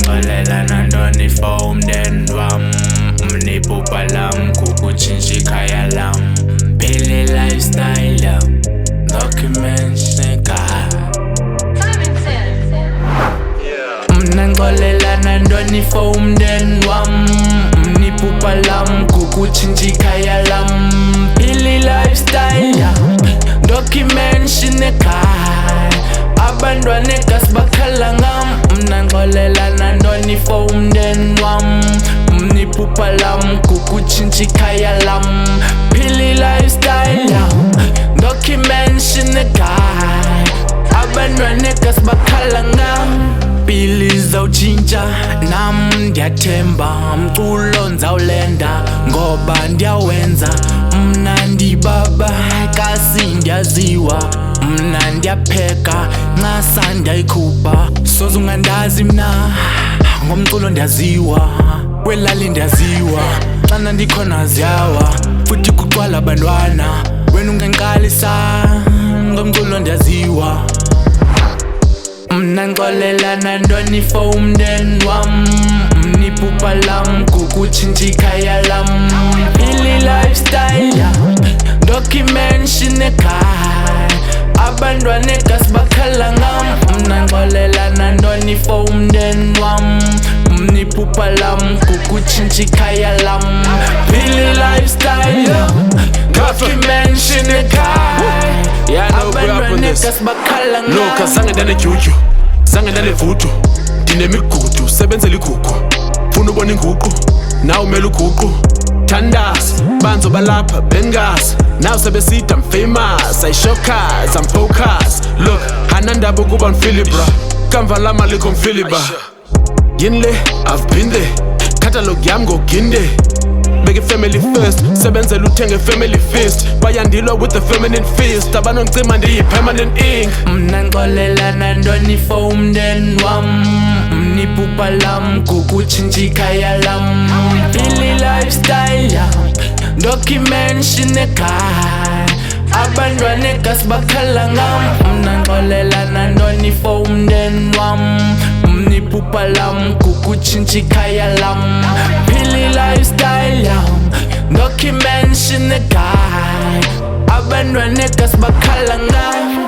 Xolela nandoni for umndeni wami Mniphupha lam kukutshintsha ikhaya lam Phila lifestyle yam Documents ekhaya Mna ngixolela nandoni for umndeni wami Mniphupha lam kukutshintsha ikhaya lam Phila lifestyle yam Documents ekhaya Abantwana egas bakhala ngam Mna ngixolela nandoni for umndeni wami Mniphupha lam kukutshintsha ikhaya lam Phila lifestyle yam Documents ekhaya Abantwana egas bakhala ngam Impilo izawutshintsha nam ndiyathemba Umculo ndizawulenda ngoba ndiyawenza Mna ndibaba kasi ndiyaziwa Mna ndiyapheka ncasa ndiyayikhupha Soze ungandazi mna ngomculo ndiyaziwa Kwelali ndiyaziwa xana ndikhona ziyawa Futhi kuqwala abantwana wena ungangiqalisa ngomculo ndiyaziwa Mna ngixolela nandoni for umndeni wami Mniphupha lam kukutshintsha ikhaya lam Phila lifestyle yam Documents ekhaya Abantwana egas bakhala ngam Mna ngixolela nandoni for umndeni wami Mniphupha lam kukutshintsha ikhaya lam Phila lifestyle yam Documents ekhaya Abantwana egas bakhala ngam Look, azange ndanejuju, zange ndanevuthu Ndinemigudu, sebenzela igugu Funa ubona inguqu, nawe umele uguqu Thandaza, banzo balapha, bengazi Now sebesida I'm famous, I show cars, I'm focused Look, hanandaba ukuba ngifili bra Kamva lama likho ngifili ba Yinle, I've been there Catalog yam ngoginde Beke family first, sebenzela uthenge family feast Bayandilwa with the feminine fist Abanongcima ndiyi permanent ink Mna ngixolela nandoni for umndeni wami Mniphupha lam kukutshintsha ikhaya lam Phila lifestyle yam Documents ekhaya Abantwana egas bakhala ngam Mna ngixolela nandoni for umndeni wami Mniphupha lam kukutshintsha ikhaya lam Phila lifestyle yam Documents ekhaya Abantwana egas bakhala ngam